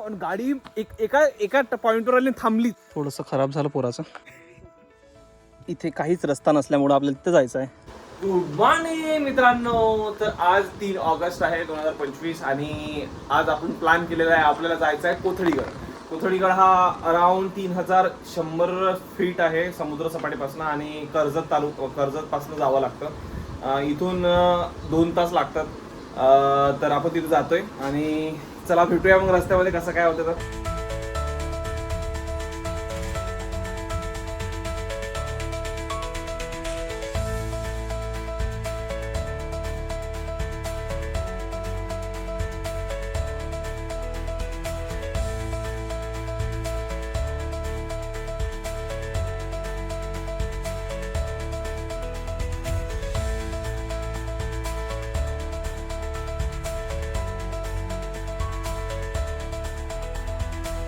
आणि गाडी एका पॉइंटवर आली थांबली. थोडंसं खराब झालं पोराचं. इथे काहीच रस्ता नसल्यामुळे आपल्याला तिथे जायचं आहे. गुड मॉर्निंग मित्रांनो. तर आज 3 ऑगस्ट आहे 2025 आणि आज आपण प्लॅन केलेला आहे आपल्याला जायचं आहे कोथळीगड. कोथळीगड हा अराउंड 3100 फीट आहे समुद्र सपाटीपासून आणि कर्जतपासून जावं लागतं. इथून 2 तास लागतात. तर आपण तिथे जातोय आणि चला भेटूया मग रस्त्यामध्ये कसं काय होतं तर.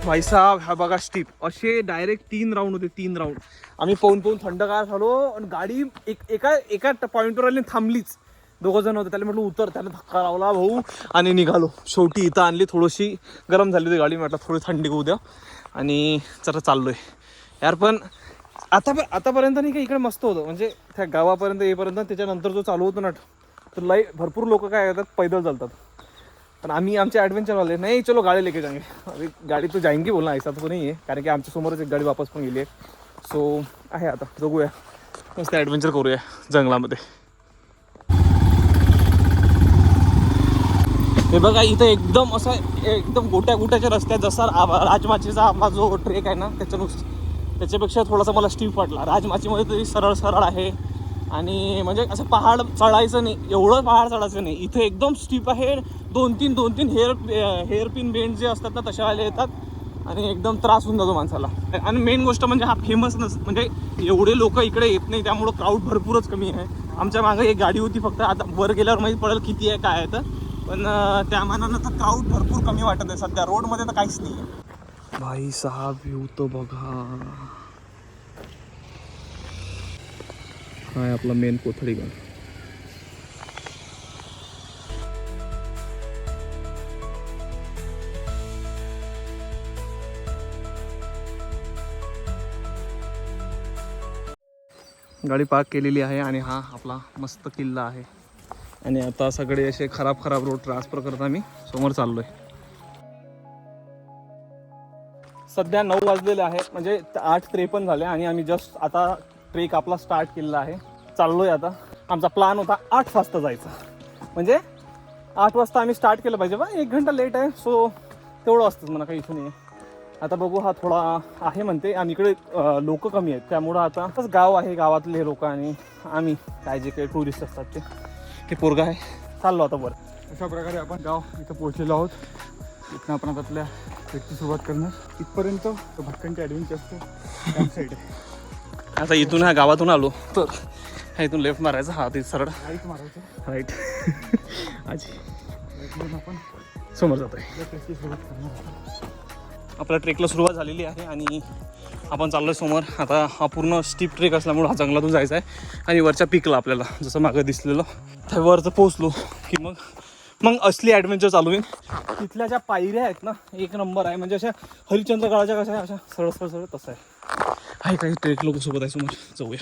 भाई साहेब हा बघा स्टीप असे डायरेक्ट 3 राऊंड होते. 3 राऊंड आम्ही पाहून थंडगार झालो आणि गाडी एका पॉइंटवर आली थांबलीच. 2 जण होते. त्याला म्हटलं उतर. त्याला धक्का लावला भाऊ आणि निघालो. शेवटी इथं आणली. थोडीशी गरम झाली होती गाडी. म्हटलं थोडी थंडी होऊ द्या आणि जरा चाललोय यार. पण आतापर्यंत नाही का इकडे मस्त होतं म्हणजे त्या गावापर्यंत येईपर्यंत. त्याच्यानंतर जो चालू होतो ना तर लय भरपूर लोक काय करतात पैदल चालतात. पण आम्ही आमचे ॲडव्हेंचर वाले नाही चलो गाडी लेके जाएंगे. अरे गाडी तो जाएंगी बोलना ऐसा तो नाही आहे कारण की आमच्या समोरच एक गाडी वापस पण गेली आहे. सो आहे आता बघूया मस्त ॲडव्हेंचर करूया जंगलामध्ये. हे बघा इथं एकदम गोट्याच्या रस्त्यात जसा राजमाचीचा आम्हा जो ट्रेक आहे ना त्याच्यापेक्षा थोडासा मला स्टीप वाटला. राजमाचीमध्ये तरी सरळ आहे आणि म्हणजे असं पहाड चढायचं नाही. एवढं पहाड चढायचं नाही. इथे एकदम स्टीप आहे. 2-3 हेअरपिन बेंड जे असतात ना तशावाले येतात आणि एकदम त्रास होऊन जातो माणसाला. आणि मेन गोष्ट म्हणजे हा फेमस म्हणजे एवढे लोक इकडे येत नाही त्यामुळं क्राऊड भरपूरच कमी आहे. आमच्या मागे एक गाडी होती फक्त. आता वर गेल्यावर माहीत पडेल किती आहे काय आहे तर. पण त्या मानानं तर क्राऊड भरपूर कमी वाटत आहे सध्या. रोडमध्ये तर काहीच नाही आहे. भाई साहेब व्ह्यू तो बघा. हा आहे आपला मेन कोथळीगड. गाडी पार्क केलेली आहे आणि हा आपला मस्त किल्ला आहे. आणि आता सगळे असे खराब रोड ट्रान्सफर करत आम्ही समोर चाललोय. सध्या 9 वाजलेले आहे म्हणजे 8:53 झाले आणि आम्ही जस्ट आता ट्रेक आपला स्टार्ट केलेला आहे. चाललोय आता. आमचा प्लॅन होता 8 वाजता जायचा म्हणजे 8 वाजता आम्ही स्टार्ट केलं पाहिजे. बा 1 घंटा लेट आहे सो तेवढं असतंच म्हणा काही इथून नाही. आता बघू. हा थोडा आहे म्हणते आणि इकडे लोक कमी आहेत त्यामुळं आता गाव आहे. गावातले लोक आणि आम्ही काय जे काही टुरिस्ट असतात ते पोरगा आहे. चाललो आता वर. अशा प्रकारे आपण गाव इथं पोहोचलेलो आहोत. इथं आपण आपल्या ट्रेकची सुरुवात करणार. इथपर्यंत भटकंती ॲडव्हेंचरचं कॅम्प साईड आहे. आता इथून ह्या गावातून आलो तर ह्या इथून लेफ्ट मारायचा. हा ते सरळ राईट मारायचं. राईट. आजी म्हणून आपण समोर जातोय. ट्रेकची सुरुवात करणार. आपल्या ट्रेकला सुरुवात झालेली आहे आणि आपण चाललो आहे समोर. आता हा पूर्ण स्टीप ट्रेक असल्यामुळं हा जंगलातून जायचा आहे आणि वरच्या पिकला आपल्याला जसं मागं दिसलेलं त्या वरचं पोचलो की मग असली ॲडव्हेंचर चालू होईल. तिथल्या ज्या पायऱ्या आहेत ना 1 नंबर आहे. म्हणजे अशा हरिश्चंद्रगडाच्या कशा आहे अशा सरळ तसं आहे. काही ट्रेक लोक सोबत आहे समोर. जाऊया.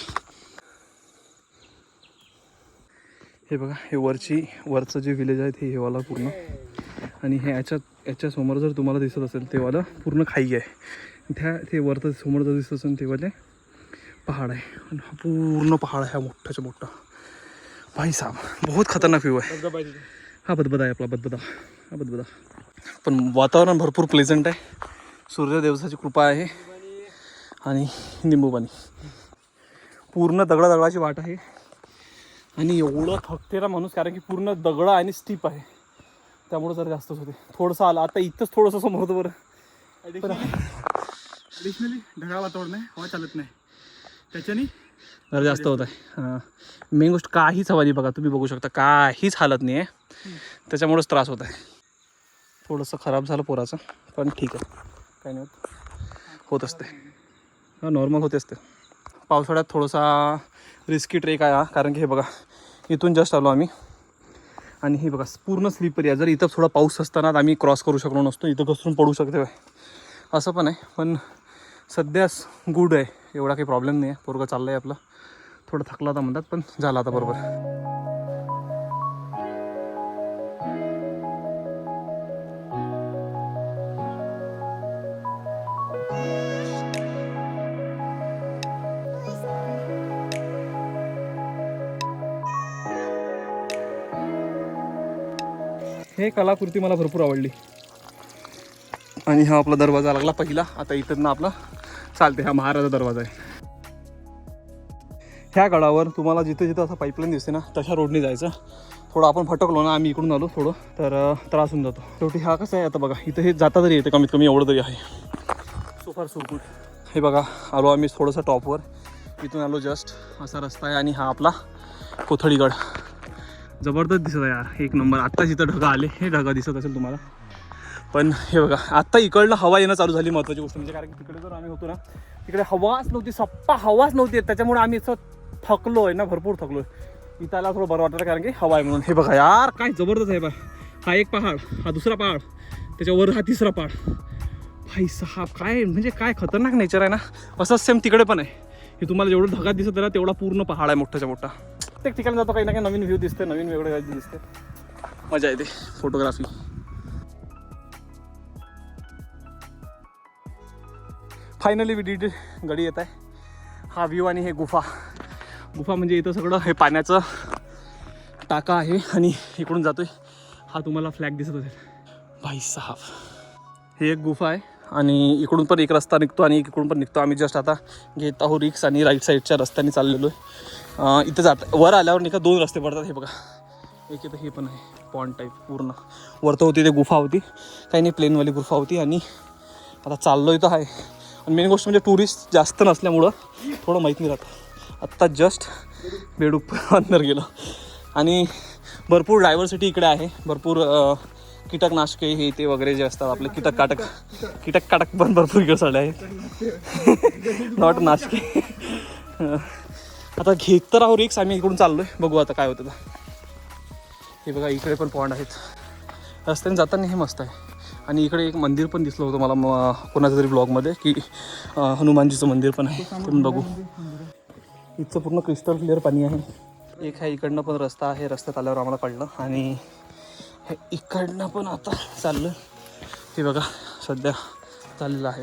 हे बघा हे वरचं जे विलेज आहे हे वाला पूर्ण आणि हे याच्या समोर जर तुम्हाला दिसत असेल तेवाला पूर्ण खाई आहे. ते वरचं समोर जर दिसत असेल तेवाले पहाड आहे आणि हा पूर्ण पहाड आहे. हा मोठाच्या मोठा. भाई साहब बहुत खतरनाक व्ह्यू आहे. हा बदबदा आहे आपला बदबदा. पण वातावरण भरपूर प्लेझंट आहे. सूर्यदेवताची कृपा आहे आणि निंबूपाणी. पूर्ण दगडाची वाट आहे आणि एवढं थकते ना माणूस कारण की पूर्ण दगड आणि स्टीप आहे त्यामुळे जरा जास्तच होते. थोडंसं आलं आता इथंच थोडंसं समोर होतं बरं. ॲडिशनली ढगाळ वातावरण आहे. हवा चालत नाही त्याच्याने जरा जास्त होत आहे. हां मेन गोष्ट काहीच हवा नाही बघा. तुम्ही बघू शकता काहीच हालत नाही आहे. त्याच्यामुळेच त्रास होत आहे. थोडंसं खराब झालं पोराचं पण ठीक आहे. काही नाही होत असते. हां नॉर्मल होते असते. पावसाळ्यात थोडासा रिस्की ट्रेक आहे हा कारण की हे बघा इथून जस्ट आलो आम्ही आणि हे बघा पूर्ण स्लिपरी आहे. जर इथं थोडा पाऊस असताना आम्ही क्रॉस करू शकलो नसतो, इथं घसरून पडू शकतो असं पण आहे. पण सध्या गुड आहे, एवढा काही प्रॉब्लेम नाही आहे. पोरगा चाललं आहे आपलं, थोडं थकला होता म्हणतात पण झाला आता बरोबर. हे कलाकृती मला भरपूर आवडली. आणि हा आपला दरवाजा लागला पहिला. आता इथं ना आपला चालते, हा महाराजा दरवाजा आहे. ह्या गडावर तुम्हाला जिथे जिथं असं पाईपलाईन दिसते ना, तशा रोडने जायचं. थोडं आपण फटकलो ना, आम्ही इकडून आलो थोडं, तर त्रास होऊन जातो शेवटी. हा कसं आहे आता बघा, इथं हे जाता तरी येते कमीत कमी, एवढं तरी आहे. सो फार सो गुड. हे बघा आलो आम्ही थोडंसं टॉपवर, इथून आलो जस्ट असा रस्ता आहे. आणि हा आपला कोथळीगड जबरदस्त दिसत आहे यार, एक नंबर. आत्ताच इथं ढगा आले, हे ढगा दिसत असेल तुम्हाला. पण हे बघा आत्ता इकडनं हवा येणं चालू झाली, महत्त्वाची गोष्ट म्हणजे. कारण की तिकडे जर आम्ही होतो ना, तिकडे हवाच नव्हती, सप्पा हवाच नव्हती. त्याच्यामुळे आम्ही असं थकलो आहे ना, भरपूर थकलो आहे. इथं आला थोडं बरं वाटतं कारण की हवा आहे म्हणून. हे बघा यार काय जबरदस्त आहे बा. हा एक पहाड, हा दुसरा पहाड, त्याच्यावर हा तिसरा पहाड. भाई साहब काय म्हणजे काय खतरनाक नेचर आहे ना. असंच सेम तिकडे पण आहे. हे तुम्हाला जेवढं ढगात दिसत आहे तेवढा पूर्ण पहाड आहे मोठाच्या मोठा. प्रत्येक ठिकाणी जातो काही ना काही नवीन व्ह्यू दिसते, नवीन वेगळं काही दिसते, मजा येते फोटोग्राफी. फायनली वी डिड गडी येत आहे. हा व्ह्यू आणि हे गुफा म्हणजे इथं सगळं हे पाण्याचं टाका आहे. आणि इकडून जातोय, हा तुम्हाला फ्लॅग दिसत असेल. भाई साहब हे एक गुफा आहे आणि इकडून पण एक रस्ता निघतो आणि इकडून पण निघतो. आम्ही जस्ट आता घेत आहोत रिक्स आणि राईट साईडच्या रस्त्याने चाललेलो आहे. इथं वर आल्यावर नाही का 2 रस्ते पडतात. हे बघा एक इथं हे पण आहे पॉन्ड टाईप पूर्ण. वरतं होती ते गुफा होती, काही नाही प्लेनवाली गुफा होती. आणि आता चाललो इथं आहे. आणि मेन गोष्ट म्हणजे टुरिस्ट जास्त नसल्यामुळं थोडं माहीत नाही राहतं. आत्ता जस्ट बेडूक अंदर गेलो. आणि भरपूर डायव्हर्सिटी इकडे आहे, भरपूर कीटकनाशके हे ते वगैरे जे असतात आपले कीटक काटक पण भरपूर इकडे साडे आहेत. नॉट नाशके. आता घेत तर आहो रिक्स, आम्ही इकडून चाललो आहे, बघू आता काय होतं. हे बघा इकडे पण पॉइंट आहेत, रस्त्याने जाताना हे मस्त आहे. आणि इकडे एक मंदिर पण दिसलं होतं मला कोणाच्या तरी ब्लॉगमध्ये, की हनुमानजीचं मंदिर पण आहे, ते पण बघू. इथचं पूर्ण क्रिस्टल क्लिअर पाणी आहे. एक ह्या इकडनं पण रस्ता आहे, रस्त्यात आल्यावर आम्हाला कळलं. आणि हे इकडनं पण आता चाललं. हे बघा सध्या चाललेलं आहे.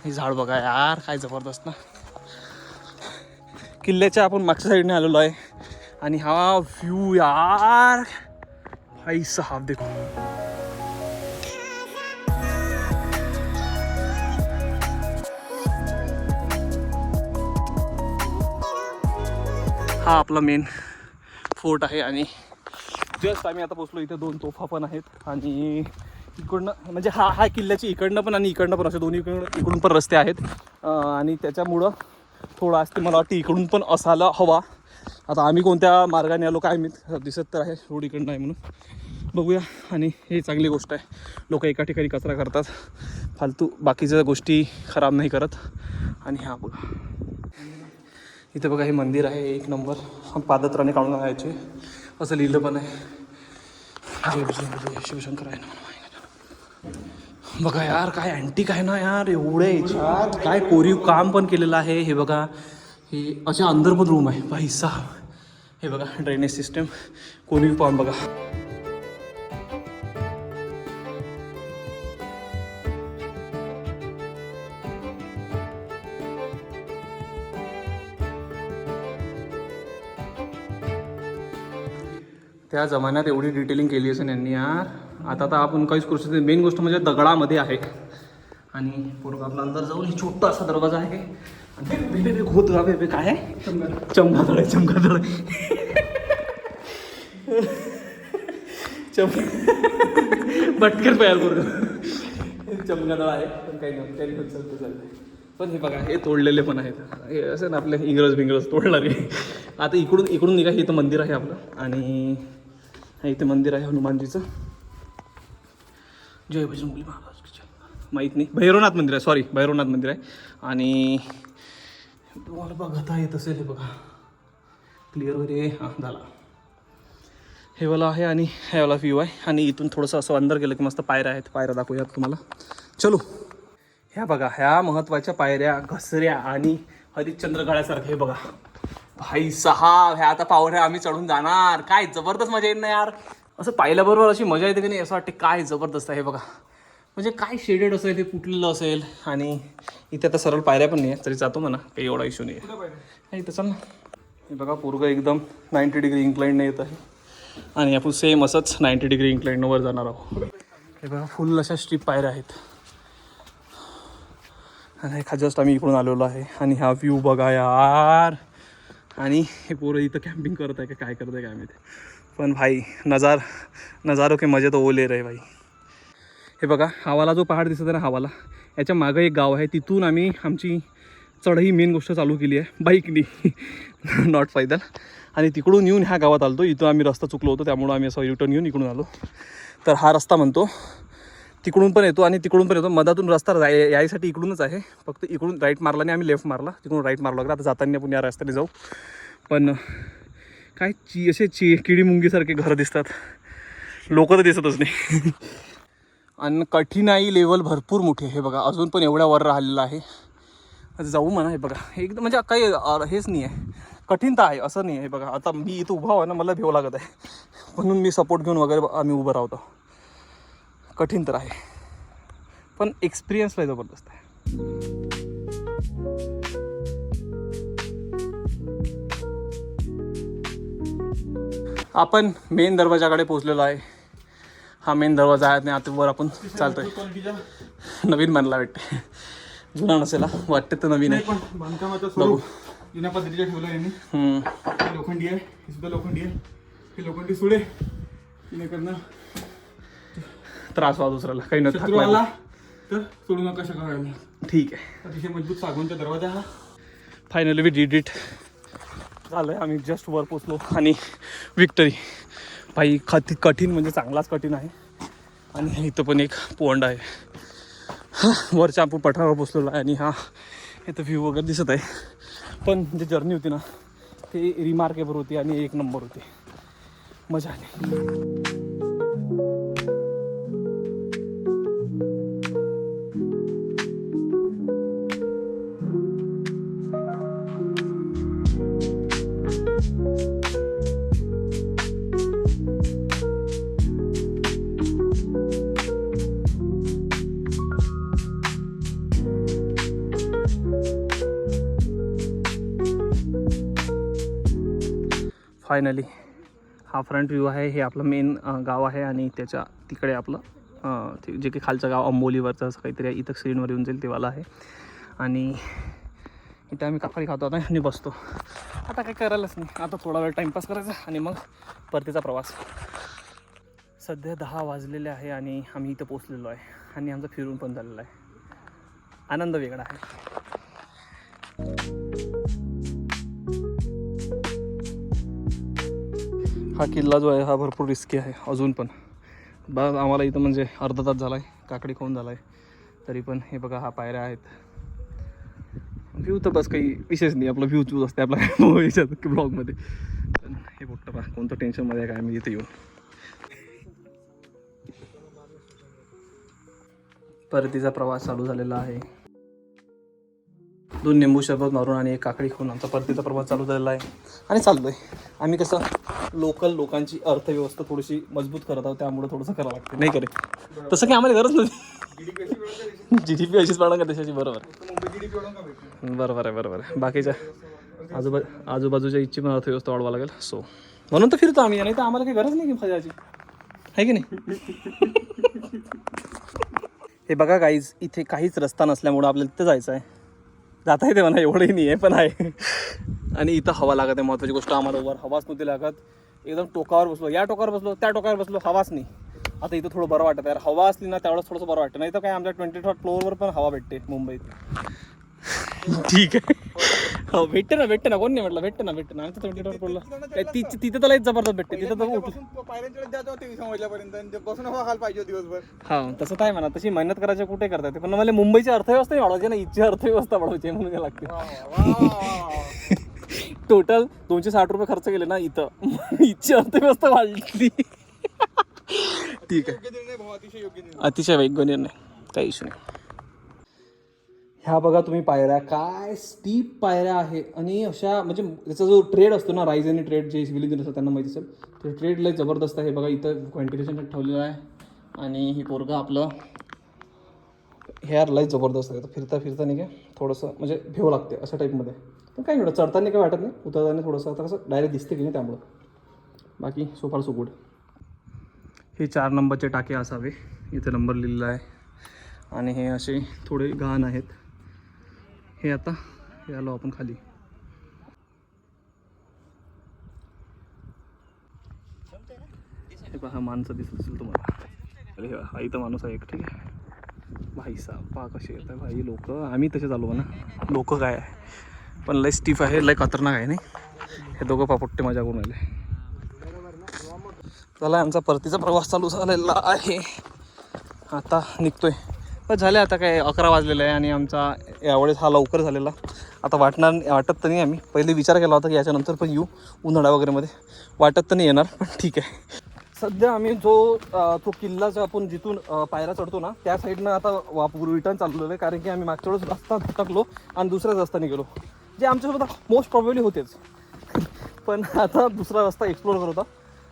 हे झाड बघा यार काय जबरदस्त ना. किल्ल्याच्या आपण मागच्या साईडने आलेलो आहे. आणि हा व्ह्यू यार भाई साहब देखो. हा आपला मेन फोर्ट आहे. आणि जस्ट आम्ही आता पोचलो. इथे 2 तोफा पण आहेत. आणि इकडनं म्हणजे हा किल्ल्याची इकडनं पण आणि इकडनं पण असे दोन्ही इकडून पण रस्ते आहेत. आणि त्याच्यामुळं थोडं असते मला वाटतं इकडून पण असायला हवा. आता आम्ही कोणत्या मार्गाने आलो काय माहीत, दिसत तर आहे रोड इकडनं आहे म्हणून बघूया. आणि हे चांगली गोष्ट आहे, लोक एका ठिकाणी कचरा करतात, फालतू बाकीच्या गोष्टी खराब नाही करत. आणि हा बघा इथे बघा हे मंदिर आहे एक नंबर. पादत्राणे काढून आणायचे असं लिहिलं पण आहे. शिवशंकर आहे ना. बघा यार काय अँटिक आहे ना यार, एवढे याच्यात काय कोरीव काम पण केलेलं आहे. हे बघा हे अशा अंदर पण रूम आहे भाई साहब. हे बघा ड्रेनेज सिस्टम कोरीव काम बघा. त्या जमान्यात एवढी डिटेलिंग केली असेल यांनी यार. आता आपण काहीच करू शकतो. मेन गोष्ट म्हणजे दगडामध्ये आहे. आणि पूर्ण आपला अंदर जाऊन हे छोटा असा दरवाजा आहे. आणि होत बेबे काय आहे, चमगादळ आहे. भटकेच तयार करू चमगादळ आहे. पण काही नाही काही चालतं. पण हे बघा हे तोडलेले पण आहेत. हे असं ना आपले इंग्रज तोडणारे. आता इकडून निघा. इथं मंदिर आहे आपलं. आणि इथे मंदिर आहे हनुमानजीचं. जय बजरंगबली महाराज. माहीत नाही, भैरवनाथ मंदिर आहे, सॉरी भैरवनाथ मंदिर आहे. आणि तुम्हाला बघता येत असेल हे बघा क्लिअर वगैरे. हां झाला. हे वाला आहे आणि हे वाला व्ह्यू आहे. आणि इथून थोडंसं असं अंदर गेलं की मस्त पायऱ्या आहेत. पायऱ्या दाखवूयात तुम्हाला. चलो. ह्या बघा, ह्या महत्त्वाच्या पायऱ्या, घसऱ्या आणि हरिश्चंद्र गडासारखं. हे बघा भाई साहेब, ह्या आता पावऱ्या आम्ही चढून जाणार. काय जबरदस्त मजा येईल ना यार. असं पाहिल्याबरोबर अशी मजा येते की नाही, असं वाटते काय जबरदस्त आहे. हे बघा म्हणजे काय शेडेड असेल, हे फुटलेलं असेल. आणि इथे आता सरळ पायऱ्या पण नाही आहे, तरी जातो म्हणा, काही एवढा इश्यू नाही आहे. इथं चल ना. हे बघा पोरगं एकदम 90 डिग्री इन्क्लाइंडने येत आहे. आणि आपण सेम असंच 90 डिग्री इन्क्लाइंडनं वर जाणार आहोत. हे बघा फुल अशा स्ट्रीप पायऱ्या आहेत. आणि हा जस्ट आम्ही इकडून आलेलो आहे. आणि हा व्ह्यू बघा यार. आणि हे पोरं इथं कॅम्पिंग करत आहे का काय करत आहे काय माहिती. पण भाई नजारो के मजे तो वो ले रहे भाई. हे बघा हावाला जो पहाड दिसत आहे ना, हावाला, याच्या मागं एक गाव आहे. तिथून आम्ही आमची चढही मेन गोष्ट चालू केली आहे बाईकनी, नॉट पैदल. आणि तिकडून येऊन ह्या गावात आलो. इथून आम्ही रस्ता चुकलो होतो, त्यामुळं आम्ही असं रिटर्न येऊन इकडून आलो. तर हा रस्ता म्हणतो तिकडून पण येतो आणि तिकडून पण येतो. मधातून रस्ता यायसाठी इकडूनच आहे. फक्त इकडून राईट मारला आणि आम्ही लेफ्ट मारला, तिकडून राईट मारला लागला. आता जाताना आपण या रस्त्याने जाऊ. पण काय असे किडी मुंगीसारखे घरं दिसतात, लोक तर दिसतच नाही. आणि कठीणाई लेवल भरपूर मोठी आहे. हे बघा अजून पण एवढ्या वर राहिलेलं आहे. जाऊ म्हणा. हे बघा एकदम म्हणजे काही हेच नाही आहे, कठीणता आहे असं नाही आहे. बघा आता मी इथं उभा आहे ना, मला भेव लागत आहे, म्हणून मी सपोर्ट घेऊन वगैरे आम्ही उभं राहतो. कठीण तर आहे पण एक्सपिरियन्सला जबरदस्त आहे. आपण मेन दरवाजाकडे पोहोचलेलो आहे. हा मेन दरवाजा आहे आणि आता वर आपण चालतोय. नवीन बनला वाटते, जुना नसेल वाटते तर नवीन आहे. बांधकामाचं स्वरूप जुन्या पद्धतीच्या ठेवलं यांनी. लोखंडी आहे, हे सुद्धा लोखंडी आहे. हे लोखंडी सुडे करणं त्रास व्हा दुसऱ्याला काही नसतं. शत्रू आला तर सोडू नका शकत. ठीक आहे. अतिशय मजबूत सागवानचा दरवाजा हा. Finally we did it. झालं आहे, आम्ही जस्ट वर पोचलो आणि विक्टरी. भाई कठीण म्हणजे चांगलाच कठीण आहे. आणि इथं पण एक पोंड आहे. वरच्या आपण पठारावर पोचलेलो आहे. आणि हा इथं व्ह्यू वगैरे दिसत आहे. पण जी जर्नी होती ना ते रिमार्केबल होती आणि एक नंबर होती. मजा आली. फायनली हा फ्रंट व्ह्यू आहे. हे आपलं मेन गाव आहे आणि त्याच्या तिकडे आपलं जे काही खालचं गाव अंबोलीवरचं असं काहीतरी आहे. इथं स्क्रीनवर येऊन जाईल तेवाला आहे. आणि इथं आम्ही काकडी खातो आता आणि बसतो. आता काही करायलाच नाही, आता थोडा वेळ टाईमपास करायचा आणि मग परतीचा प्रवास. सध्या 10 वाजलेले आहे आणि आम्ही इथं पोचलेलो आहे आणि आमचं फिरून पण झालेलं आहे. आनंद वेगळा आहे. हा किल्ला जो आहे हा भरपूर रिस्की आहे अजून पण. बस आम्हाला इथं म्हणजे अर्धा तास झाला आहे, काकडी खाऊन झाला आहे, तरी पण हे बघा हा पायऱ्या आहेत. व्ह्यू तर बस काही विशेष नाही, आपला व्ह्यू असते आपला याच्यात ब्लॉगमध्ये. पण हे बघतं बा कोणतं टेन्शनमध्ये आहे काय मी इथे येऊन. परतीचा प्रवास चालू झालेला आहे. 2 निंबू सरबत मारून आणि 1 काकडी खाऊन आमचा परतीचा प्रवास चालू झालेला आहे. आणि चाललोय आम्ही कसं लोकल लोकांची अर्थव्यवस्था थोडीशी मजबूत करत आहोत, त्यामुळे थोडंसं करावं लागतं नाही करे. तसं काही आम्हाला गरज नव्हती. GDP अशीच वाढवून का देशाची. बरोबर आहे. बाकीच्या आजूबाजूच्या इच्छी पण अर्थव्यवस्था वाढवा लागेल. सो म्हणून तर फिरतो आम्ही, नाही तर आम्हाला काही गरज नाही की फजायची आहे की नाही. हे बघा गाईज, इथे काहीच रस्ता नसल्यामुळं आपल्याला तिथं जायचं आहे. जाता येते म्हणा, एवढंही नाही आहे पण आहे. आणि इथं हवा लागत आहे. महत्त्वाची गोष्ट, आम्हाला वर हवाच नव्हती लागत. एकदम टोकावर बसलो, या टोकावर बसलो, त्या टोकावर बसलो, हवाच नाही. आता इथं थोडं बरं वाटतं यार. हवा असली ना त्यावेळेस थोडंसं बरं वाटतं. नाही तर काय आमच्या 24 फ्लोअरवर पण हवा भेटते मुंबईत. ठीक आहे. हो भेटते ना कोण नाही म्हटलं, भेटते ना आमच्या 24 फ्लोअरला काय तिथं तर लाईट जबरदस्त भेटते. तिथं तर दिवसभर. हा तसं काय म्हणा, तशी मेहनत करायची कुठे करता येते. पण मला मुंबईची अर्थव्यवस्था वाढवायची ना, इथची अर्थव्यवस्था वाढवायची म्हणून लागते. टोटल 260 रुपये खर्च केले ना इथं. इथची अर्थव्यवस्था वाढली. ठीक आहे, अतिशय वैज्ञानिक नाही, काही इश्यू नाही. ह्या बघा तुम्ही पायऱ्या, काय स्टीप पायऱ्या आहे. आणि अशा म्हणजे त्याचा जो ट्रेड असतो ना, राईज आणि ट्रेड जे सिव्हिल इंजिनियर असतात त्यांना माहिती असेल, ते ट्रेड लय जबरदस्त आहे. बघा इथं व्हेंटिलेशन ठेवलेलं आहे. आणि ही पोरगा आपलं हेअर लय जबरदस्त आहे. फिरता फिरता नाही काय थोडंसं म्हणजे भेव लागते अशा टाईपमध्ये. पण काही एवढं चढताना काही वाटत नाही, उतरताना थोडंसं आता कसं डायरेक्ट दिसते की नाही त्यामुळं. बाकी सो फार सो गुड. हे 4 नंबरचे टाके असावे, इथे नंबर लिहिलेला आहे. आणि हे असे थोडे घाण आहेत. हे आता हे आलो आपण खाली. हे पहा माणसं दिसत असेल तुम्हाला. अरे हा इथं माणूस आहे एक, ठीक आहे. भाई साहेब पहा कसे येत आहे भाई लोक. आम्ही तसे चालू ना, लोक काय आहे पण लय स्टीफ आहे, लय खतरनाक आहे नाही. हे दोघं पापोट्टे मजा करून आले. चला आमचा परतीचा प्रवास चालू झालेला आहे. आता निघतोय. पण झाले आता काय 11 वाजलेलं आहे. आणि आमचा यावेळेस हा लवकर झालेला. आता वाटत तर नाही. आम्ही पहिले विचार केला होता की याच्यानंतर पण येऊ उन्हाळा वगैरेमध्ये. वाटत तर नाही येणार, पण ठीक आहे. सध्या आम्ही तो किल्ला जो आपण जिथून पायऱ्या चढतो ना त्या साईडनं आता रिटर्न चाललेलो आहे. कारण की आम्ही मागच्या वेळेस रस्ता भटकलो आणि दुसऱ्याच रस्त्याने गेलो, जे आमच्यासोबत मोस्ट प्रॉब्लेमली होतेच. पण आता दुसरा रस्ता एक्सप्लोर करत होता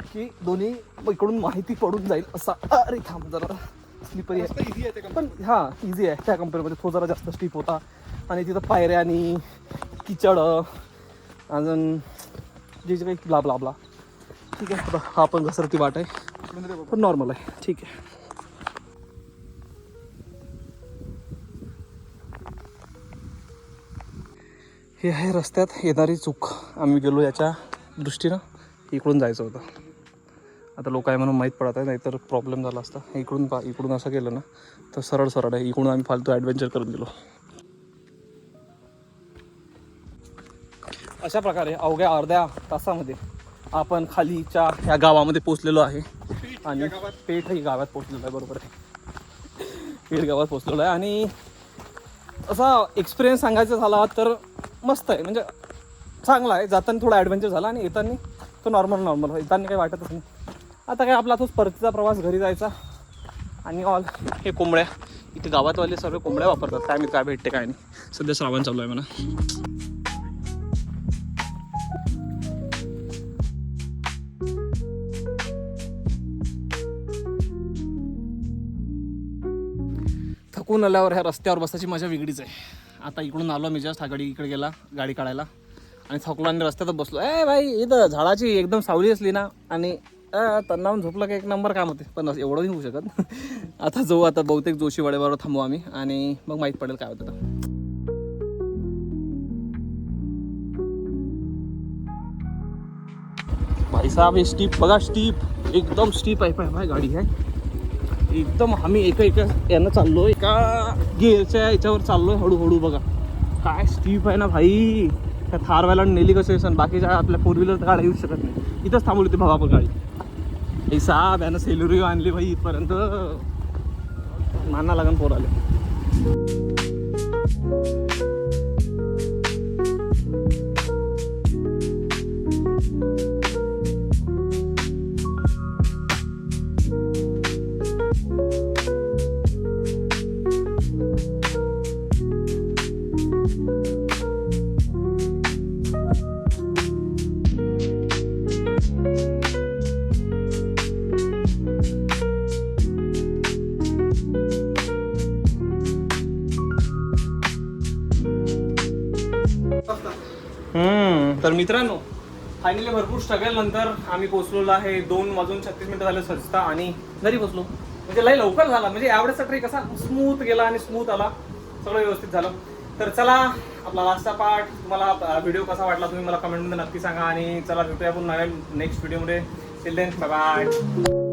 की दोन्ही इकडून माहिती पडून जाईल असा. अरे थांब जरा, स्लिपरी आहे पण हां इझी आहे त्या कंपेअरमध्ये. तो जरा जास्त स्टीप होता आणि तिथं पायऱ्या आणि किचड अजून जे जे काही ब्ला ब्ला. ठीक आहे, हा पण घसरती वाट आहे पण नॉर्मल आहे, ठीक आहे. हे आहे रस्त्यात येणारी चूक. आम्ही गेलो याच्या दृष्टीनं, इकडून जायचं होतं. आता लोक आहे म्हणून माहीत पडत आहे, नाहीतर प्रॉब्लेम झाला असता. इकडून असं केलं ना तर सरळ सरळ आहे. इकडून आम्ही फालतू ॲडव्हेंचर करून गेलो. अशा प्रकारे अवघ्या अर्ध्या तासामध्ये आपण खालीच्या ह्या गावामध्ये पोचलेलो आहे. आणि पेठ ही गावात पोचलेलो आहे, बरोबर आहे. पेठ गावात पोचलेलो आहे. आणि असा एक्सपिरियन्स सांगायचा झाला तर मस्त आहे, म्हणजे चांगला आहे. जाताना थोडा ॲडव्हेंचर झाला आणि येताना तो नॉर्मल. येताना काही वाटतच नाही. आता काय आपला तोच परतीचा प्रवास, घरी जायचा. आणि ऑल हे कोंबड्या इथे गावातवाले सर्व कोंबड्या वापरतात. काय मी काय भेटते काय नाही. सध्या श्रावण चालू आहे म्हणा. थकून आल्यावर ह्या रस्त्यावर बसायची मजा वेगळीच आहे. आता इकडून आलो मी जस्ट, हा गाडी इकडे गेला गाडी काढायला आणि थकलो आणि रस्त्यातच बसलो. भाई इथं झाडाची एकदम सावली असली ना आणि तणावून झोपलं का एक नंबर काम होते. पण एवढं नाही होऊ शकत. आता आता बहुतेक जोशीवाड्यावर थांबू आम्ही आणि मग माहीत पडेल काय होतं. भाई साहेब हे स्टीप बघा, स्टीप एकदम स्टीप आहे. भाई गाडी आहे एकदम. आम्ही एका यानं चाललो, एका गिअरच्या याच्यावर चाललोय हळूहळू. बघा काय स्टीप आहे ना भाई. त्या थारवायला नेली कसं आहे. बाकीच्या आपल्या 4 व्हीलर गाड्या येऊ शकत नाही. इथंच थांबवली होती भावा आपण गाडी. हे साहेब यानं सेलुरी आणली भाई इथपर्यंत. माना लागन पोर आले. तर मित्रांनो फायनली भरपूर स्ट्रगल नंतर आम्ही पोहोचलेलो आहे. 2:36 झाले सजता आणि घरी पोहोचलो. म्हणजे लय लवकर झाला. म्हणजे यावेळेचा ट्रेक असा स्मूथ गेला आणि स्मूथ आला, सगळं व्यवस्थित झालं. तर चला आपला लास्टचा पार्ट. तुम्हाला व्हिडिओ कसा वाटला तुम्ही मला कमेंटमध्ये नक्की सांगा. आणि चला भेटूया आपण नवीन नेक्स्ट व्हिडिओमध्ये. Till then bye bye.